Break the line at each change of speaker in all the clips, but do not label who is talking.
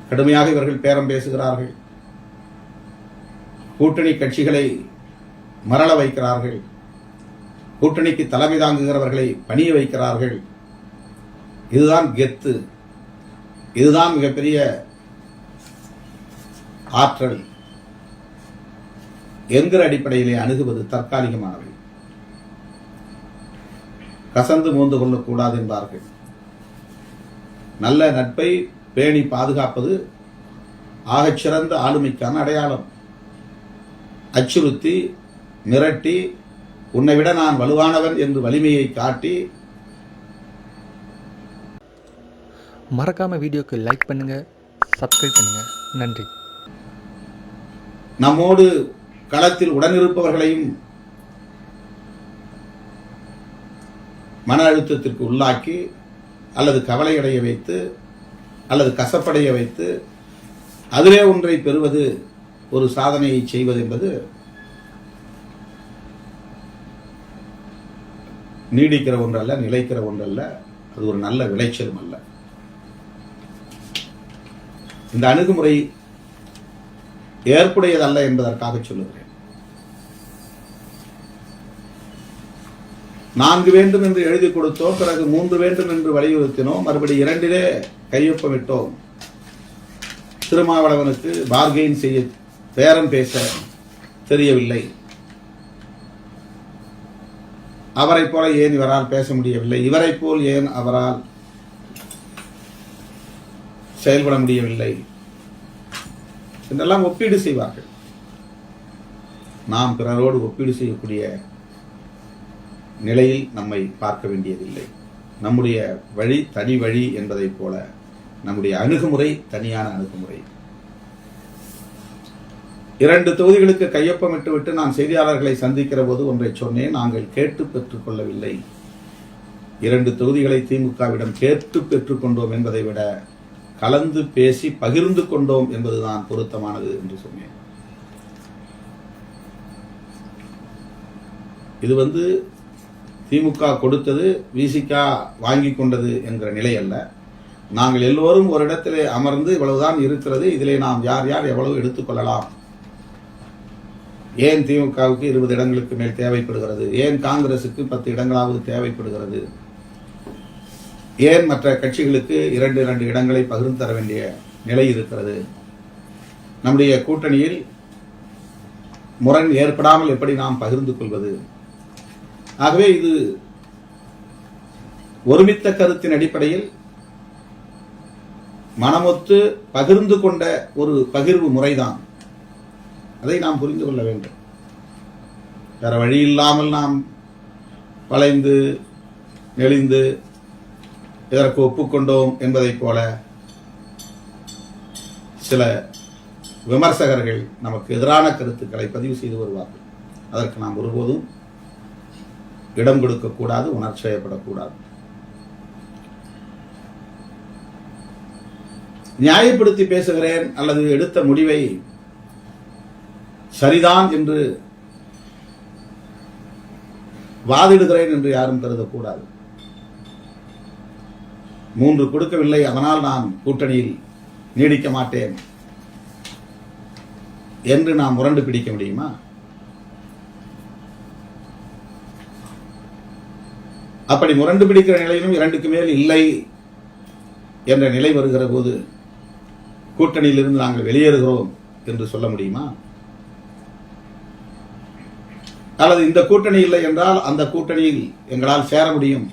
கடுமையாக இவர்கள் பேரம் பேசுகிறார்கள். கூட்டணி கட்சிகளை மரள வைக்கிறார்கள். கூட்டணிக்கு தலைமை தாங்குகிறவர்களை பணிய வைக்கிறார்கள். இதுதான் கெத்து, இதுதான் மிகப்பெரிய ஆற்றல் என்கிற அடிப்படையிலே அணுகுவது தற்காலிகமானவை. கசந்து மோந்து கொள்ளக்கூடாது என்பார்கள். நல்ல நட்பை பேணி பாதுகாப்பது ஆகச்சிறந்த ஆளுமைக்கான அடையாளம். அச்சுறுத்தி மிரட்டி உன்னை விட நான் வலுவானவன் என்று வலிமையை காட்டி.
மறக்காம வீடியோக்கு லைக் பண்ணுங்க, சப்ஸ்கிரைப் பண்ணுங்க. நன்றி.
நம்மோடு களத்தில் உடனிருப்பவர்களையும் மன அழுத்தத்திற்கு உள்ளாக்கி அல்லது கவலையடைய வைத்து அல்லது கசப்படைய வைத்து அதிலே ஒன்றை பெறுவது, ஒரு சாதனையை செய்வது என்பது நீடிக்கிற ஒன்றல்ல, நிலைக்கிற ஒன்றல்ல. அது ஒரு நல்ல விளைச்சலும் அல்ல. இந்த அணுகுமுறை ஏற்புடையதல்ல என்பதற்காக சொல்லுகிறேன். 4 வேண்டும் என்று எழுதி கொடுத்தோம், பிறகு 3 வேண்டும் என்று வலியுறுத்தினோம், மறுபடி 2 கையொப்பமிட்டோம். திருமாவளவனுக்கு பார்கெயின் செய்ய, பேரம் பேச தெரியவில்லை. அவரை போல ஏன் இவரால் பேச முடியவில்லை, இவரை போல் ஏன் அவரால் செயல்பட முடியவில்லை என்றெல்லாம் ஒப்பீடு செய்வார்கள். நாம் பிறரோடு ஒப்பீடு செய்யக்கூடிய நிலையில் நம்மை பார்க்க வேண்டியதில்லை. நம்முடைய வழி தனி வழி என்பதைப் போல நம்முடைய அணுகுமுறை தனியான அணுகுமுறை. 2 தொகுதிகளுக்கு கையொப்பமிட்டு விட்டு நான் செய்தியாளர்களை சந்திக்கிற போது ஒன்றை சொன்னேன். நாங்கள் கேட்டு பெற்றுக் கொள்ளவில்லை. 2 தொகுதிகளை திமுகவிடம் கேட்டு பெற்றுக் கொண்டோம் என்பதை விட கலந்து பேசி பகிர்ந்து கொண்டோம் என்பதுதான் பொருத்தமானது என்று சொன்னேன். இது திமுக கொடுத்தது, விசிக வாங்கி கொண்டது என்கிற நிலை அல்ல. நாங்கள் எல்லோரும் ஒரு இடத்திலே அமர்ந்து இவ்வளவுதான் இருக்கிறது, இதிலே நாம் யார் யார் எவ்வளவு எடுத்துக்கொள்ளலாம், ஏன் திமுகவுக்கு 20 இடங்களுக்கு மேல் தேவைப்படுகிறது, ஏன் காங்கிரசுக்கு 10 இடங்களாவது தேவைப்படுகிறது, ஏன் மற்ற கட்சிகளுக்கு 2 இடங்களை பகிர்ந்து தர வேண்டிய நிலை இருக்கிறது, நம்முடைய கூட்டணியில் முரண் ஏற்படாமல் எப்படி நாம் பகிர்ந்து கொள்வது. ஆகவே இது ஒருமித்த கருத்தின் அடிப்படையில் மனமொத்து பகிர்ந்து கொண்ட ஒரு பகிர்வு முறைதான். அதை நாம் புரிந்து கொள்ள வேண்டும். வேற வழி இல்லாமல் நாம் வளைந்து நெளிந்து இதற்கு ஒப்புக்கொண்டோம் என்பதைப் போல சில விமர்சகர்கள் நமக்கு எதிரான கருத்துக்களை பதிவு செய்து வருவார்கள். அதற்கு நாம் ஒருபோதும் இடம் கொடுக்கக்கூடாது, உணர்ச்சியப்படக்கூடாது. நியாயப்படுத்தி பேசுகிறேன் அல்லது எடுத்த முடிவை சரிதான் என்று வாதிடுகிறேன் என்று யாரும் கருதக்கூடாது. 3 கொடுக்கவில்லை, அதனால் நான் கூட்டணியில் நீடிக்க மாட்டேன் என்று நாம் முரண்டு பிடிக்க முடியுமா? அப்படி முரண்டு பிடிக்கிற நிலையிலும் 2க்கு மேல் இல்லை என்ற நிலை வருகிற போது கூட்டணியில் இருந்து நாங்கள் வெளியேறுகிறோம் என்று சொல்ல முடியுமா? அல்லது இந்த கூட்டணி இல்லை என்றால் அந்த கூட்டணியில் எங்களால் சேர முடியும்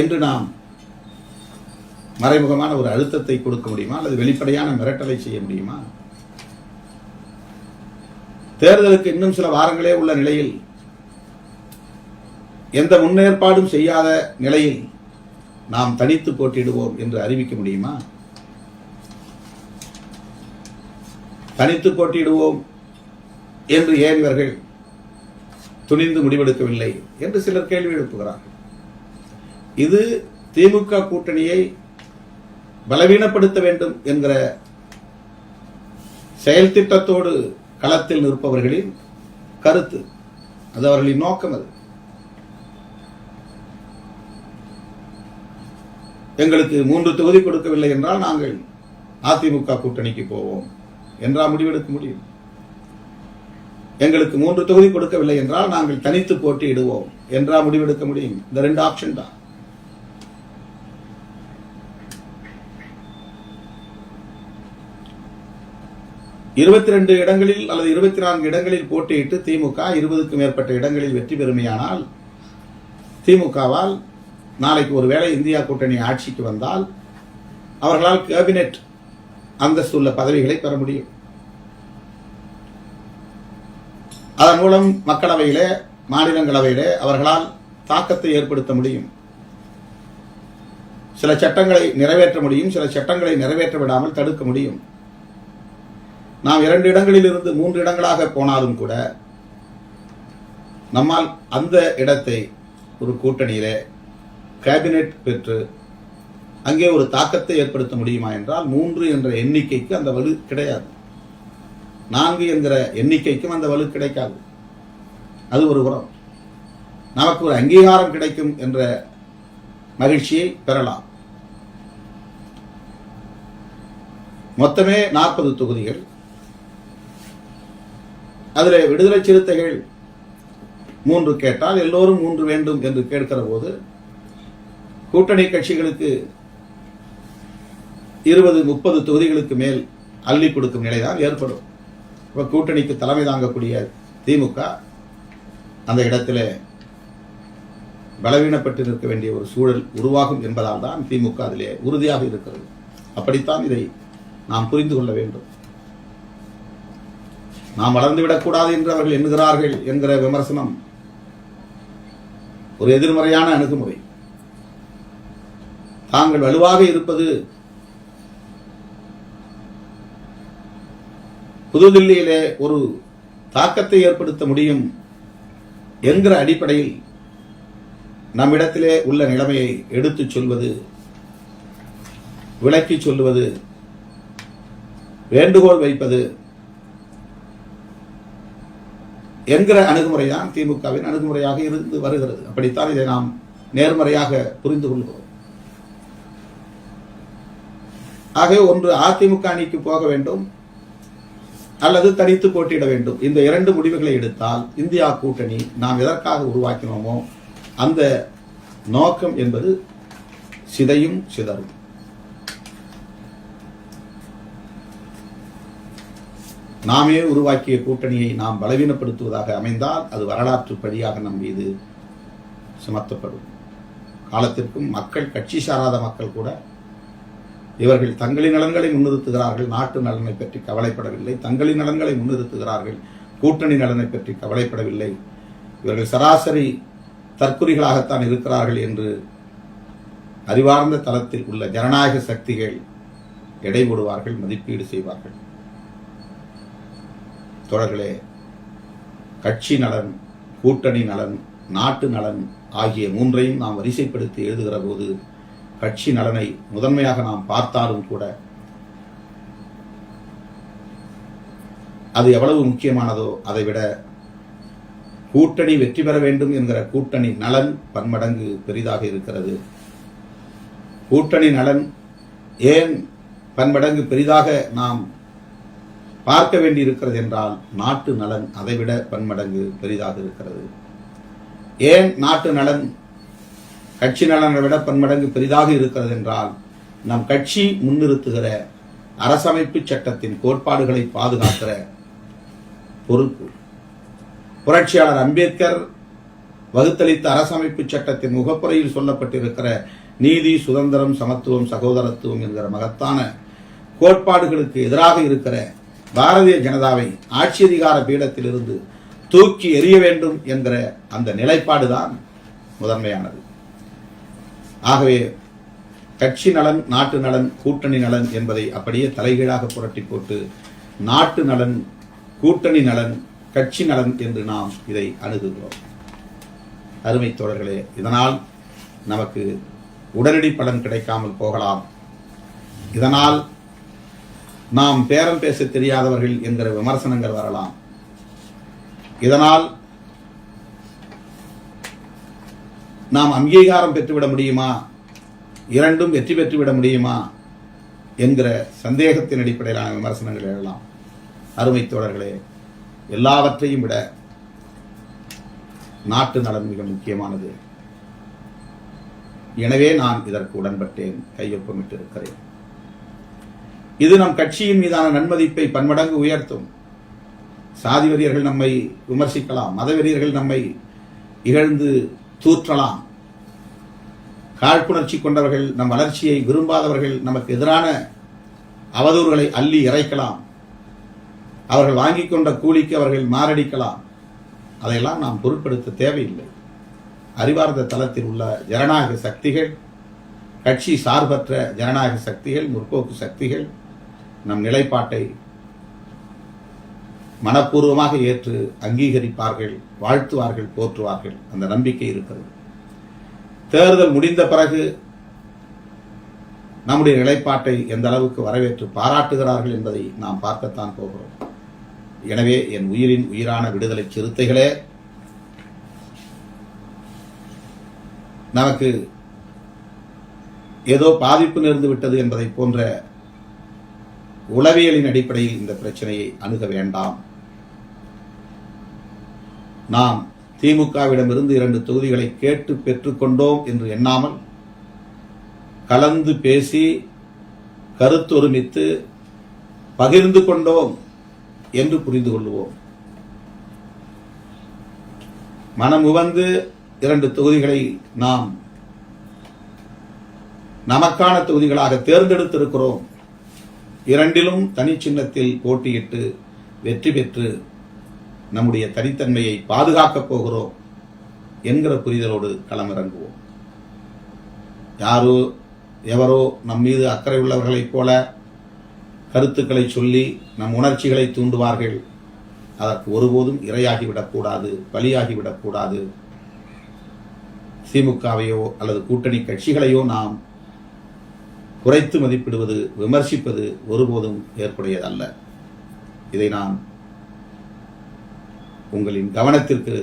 என்று நாம் மறைமுகமான ஒரு அழுத்தத்தை கொடுக்க முடியுமா? அல்லது வெளிப்படையான மிரட்டலை செய்ய முடியுமா? தேர்தலுக்கு இன்னும் சில வாரங்களே உள்ள நிலையில், எந்த முன்னேற்பாடும் செய்யாத நிலையில் நாம் தனித்து போட்டியிடுவோம் என்று அறிவிக்க முடியுமா? தனித்து போட்டியிடுவோம் என்று ஏன் இவர்கள் துணிந்து முடிவெடுக்கவில்லை என்று சிலர் கேள்வி எழுப்புகிறார்கள். இது திமுக கூட்டணியை பலவீனப்படுத்த வேண்டும் என்கிற செயல் திட்டத்தோடு களத்தில் நிற்பவர்களின் கருத்து. அது அவர்களின் நோக்கம். அது எங்களுக்கு 3 தொகுதி கொடுக்கவில்லை என்றால் நாங்கள் அதிமுக கூட்டணிக்கு போவோம் என்றா முடிவெடுக்க முடியும்? எங்களுக்கு 3 தொகுதி கொடுக்கவில்லை என்றால் நாங்கள் தனித்து போட்டியிடுவோம் என்றா முடிவெடுக்க முடியும்? இந்த 2 ஆப்ஷன் தான். இருபத்தி 22 இடங்களில் அல்லது 24 இடங்களில் போட்டியிட்டு திமுக 20க்கும் மேற்பட்ட இடங்களில் வெற்றி பெறுமையானால் திமுகவால் நாளைக்கு ஒருவேளை இந்தியா கூட்டணி ஆட்சிக்கு வந்தால் அவர்களால் கேபினெட் அந்தஸ்துள்ள பதவிகளை பெற முடியும். அதன் மூலம் மக்களவையிலே மாநிலங்களவையிலே அவர்களால் தாக்கத்தை ஏற்படுத்த முடியும். சில சட்டங்களை நிறைவேற்ற முடியும், சில சட்டங்களை நிறைவேற்ற விடாமல் தடுக்க முடியும். நாம் 2 இடங்களில் இருந்து 3 இடங்களாக போனாலும் கூட நம்மால் அந்த இடத்தை ஒரு கூட்டணியிலே கேபினெட் பெற்று அங்கே ஒரு தாக்கத்தை ஏற்படுத்த முடியுமா என்றால் 3 என்ற எண்ணிக்கைக்கு அந்த வலு கிடையாது. 4 என்கிற எண்ணிக்கைக்கும் அந்த வலு கிடைக்காது. அது ஒரு புறம். நமக்கு ஒரு அங்கீகாரம் கிடைக்கும் என்ற மகிழ்ச்சியை பெறலாம். மொத்தமே 40 தொகுதிகள். அதில் விடுதலை சிறுத்தைகள் 3 கேட்டால் எல்லோரும் 3 வேண்டும் என்று கேட்கிற போது கூட்டணி கட்சிகளுக்கு 20-30 தொகுதிகளுக்கு மேல் அள்ளி கொடுக்கும் நிலைதான் ஏற்படும். இப்ப கூட்டணிக்கு தலைமை தாங்கக்கூடிய திமுக அந்த இடத்திலே பலவீனப்பட்டு நிற்க வேண்டிய ஒரு சூழல் உருவாகும் என்பதால் தான் திமுக அதிலே உறுதியாக இருக்கிறது. அப்படித்தான் இதை நாம் புரிந்து கொள்ள வேண்டும். நாம் வளர்ந்துவிடக்கூடாது என்று அவர்கள் எண்ணுகிறார்கள் என்கிற விமர்சனம் ஒரு எதிர்மறையான அணுகுமுறை. தாங்கள் வலுவாக இருப்பது புதுதில்லியிலே ஒரு தாக்கத்தை ஏற்படுத்த முடியும் என்கிற அடிப்படையில் நம்மிடத்திலே உள்ள நிலைமையை எடுத்துச் சொல்வது, விளக்கிச் சொல்லுவது, வேண்டுகோள் வைப்பது என்கிற அணுகுமுறைதான் திமுகவின் அணுகுமுறையாக இருந்து வருகிறது. அப்படித்தான் இதை நாம் நேர்மறையாக புரிந்து கொள்கிறோம். ஆகவே ஒன்று அதிமுக அணிக்கு போக வேண்டும் அல்லது தனித்து போட்டியிட வேண்டும். இந்த 2 முடிவுகளை எடுத்தால் இந்தியா கூட்டணி நாம் எதற்காக உருவாக்கினோமோ அந்த நோக்கம் என்பது சிதையும் சிதறும். நாமே உருவாக்கிய கூட்டணியை நாம் பலவீனப்படுத்துவதாக அமைந்தால் அது வரலாற்று படியாக நம் மீது சுமத்தப்படும். காலத்திற்கும் மக்கள், கட்சி சாராத மக்கள் கூட இவர்கள் தங்களின் நலன்களை முன்னிறுத்துகிறார்கள், நாட்டு நலனை பற்றி கவலைப்படவில்லை. தங்களின் நலன்களை முன்னிறுத்துகிறார்கள், கூட்டணி நலனை பற்றி கவலைப்படவில்லை. இவர்கள் சராசரி தற்குறிகளாகத்தான் இருக்கிறார்கள் என்று அறிவார்ந்த தளத்தில் உள்ள ஜனநாயக சக்திகள் எடை போடுவார்கள், மதிப்பீடு செய்வார்கள். தொடர்களே, கட்சி நலன், கூட்டணி நலன், நாட்டு நலன் ஆகிய 3ஐயும் நாம் வரிசைப்படுத்தி எழுதுகிற போது கட்சி நலனை முதன்மையாக நாம் பார்த்தாலும் கூட அது எவ்வளவு முக்கியமானதோ அதைவிட கூட்டணி வெற்றி பெற வேண்டும் என்கிற கூட்டணி நலன் பன்மடங்கு பெரிதாக இருக்கிறது. கூட்டணி நலன் ஏன் பன்மடங்கு பெரிதாக நாம் பார்க்க வேண்டி இருக்கிறது என்றால் நாட்டு நலன் அதைவிட பன்மடங்கு பெரிதாக இருக்கிறது. ஏன் நாட்டு நலன் கட்சி நலனை விட பன்மடங்கு பெரிதாக இருக்கிறது என்றால் நம் கட்சி முன்னிறுத்துகிற அரசமைப்பு சட்டத்தின் கோட்பாடுகளை பாதுகாக்கிற பொறுப்பு புரட்சியாளர் அம்பேத்கர் வகுத்தளித்த அரசமைப்பு சட்டத்தின் முகப்புறையில் சொல்லப்பட்டிருக்கிற நீதி, சுதந்திரம், சமத்துவம், சகோதரத்துவம் என்கிற மகத்தான கோட்பாடுகளுக்கு எதிராக இருக்கிற பாரதிய ஜனதாவை ஆட்சி அதிகார பீடத்திலிருந்து தூக்கி எறிய வேண்டும் என்கிற அந்த நிலைப்பாடுதான் முதன்மையானது. ஆகவே கட்சி நலன், நாட்டு நலன், கூட்டணி நலன் என்பதை அப்படியே தலைகீழாக புரட்டி போட்டு நாட்டு நலன், கூட்டணி நலன், கட்சி நலன் என்று நாம் இதை அணுகுகிறோம். அருமை தோழர்களே, இதனால் நமக்கு உடனடி பலன் கிடைக்காமல் போகலாம். இதனால் நாம் பேரம் பேச தெரியாதவர்கள் என்கிற விமர்சனங்கள் வரலாம். இதனால் நாம் அங்கீகாரம் பெற்றுவிட முடியுமா, 2ம் வெற்றி பெற்றுவிட முடியுமா என்கிற சந்தேகத்தின் அடிப்படையிலான விமர்சனங்கள் எழலாம். அருமை தோழர்களே, எல்லாவற்றையும் விட நாட்டு நலன் மிக முக்கியமானது. எனவே நான் இதற்கு உடன்பட்டேன், கையொப்பமிட்டிருக்கிறேன். இது நம் கட்சியின் மீதான நன்மதிப்பை பன்மடங்கு உயர்த்தும். சாதி வெறியர்கள் நம்மை விமர்சிக்கலாம், மதவெறியர்கள் நம்மை இகழ்ந்து தூற்றலாம், காழ்ப்புணர்ச்சி கொண்டவர்கள், நம் வளர்ச்சியை விரும்பாதவர்கள் நமக்கு எதிரான அவதூறுகளை அள்ளி இறைக்கலாம், அவர்கள் வாங்கிக் கொண்ட கூலிக்கு அவர்கள் மாரடிக்கலாம். அதையெல்லாம் நாம் பொருட்படுத்த தேவையில்லை. அறிவார்ந்த தளத்தில் உள்ள ஜனநாயக சக்திகள், கட்சி சார்பற்ற ஜனநாயக சக்திகள், முற்போக்கு சக்திகள் நம் நிலைப்பாட்டை மனப்பூர்வமாக ஏற்று அங்கீகரிப்பார்கள், வாழ்த்துவார்கள், போற்றுவார்கள். அந்த நம்பிக்கை இருக்கிறது. தேர்தல் முடிந்த பிறகு நம்முடைய நிலைப்பாட்டை எந்த அளவுக்கு வரவேற்று பாராட்டுகிறார்கள் என்பதை நாம் பார்க்கத்தான் போகிறோம். எனவே என் உயிரின் உயிரான விடுதலை சிறுத்தைகளே, நமக்கு ஏதோ பாதிப்பு நேர்ந்து விட்டது என்பதை போன்ற உளவியலின் அடிப்படையில் இந்த பிரச்சனையை அணுக வேண்டாம். நாம் திமுகவிடமிருந்து 2 தொகுதிகளை கேட்டு பெற்றுக்கொண்டோம் என்று எண்ணாமல், கலந்து பேசி கருத்தொருமித்து பகிர்ந்து கொண்டோம் என்று புரிந்து கொள்வோம். மனமுவந்து 2 தொகுதிகளை நாம் நமக்கான தொகுதிகளாக தேர்ந்தெடுத்திருக்கிறோம். 2லும் தனி சின்னத்தில் போட்டியிட்டு வெற்றி பெற்று நம்முடைய தனித்தன்மையை பாதுகாக்கப் போகிறோம் என்கிற புரிதலோடு களமிறங்குவோம். யாரோ எவரோ நம் மீது அக்கறை உள்ளவர்களைப் போல கருத்துக்களை சொல்லி நம் உணர்ச்சிகளை தூண்டுவார்கள். அதற்கு ஒருபோதும் இரையாகிவிடக்கூடாது, பலியாகிவிடக்கூடாது. திமுகவையோ அல்லது கூட்டணி கட்சிகளையோ நாம் குறைத்து மதிப்பிடுவது, விமர்சிப்பது ஒருபோதும் ஏற்புடையதல்ல. இதை நான் உங்களின் கவனத்திற்கு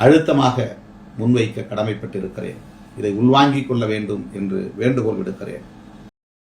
அழுத்தமாக முன்வைக்க கடமைப்பட்டிருக்கிறேன். இதை உள்வாங்கிக் கொள்ள வேண்டும் என்று வேண்டுகோள் விடுக்கிறேன்.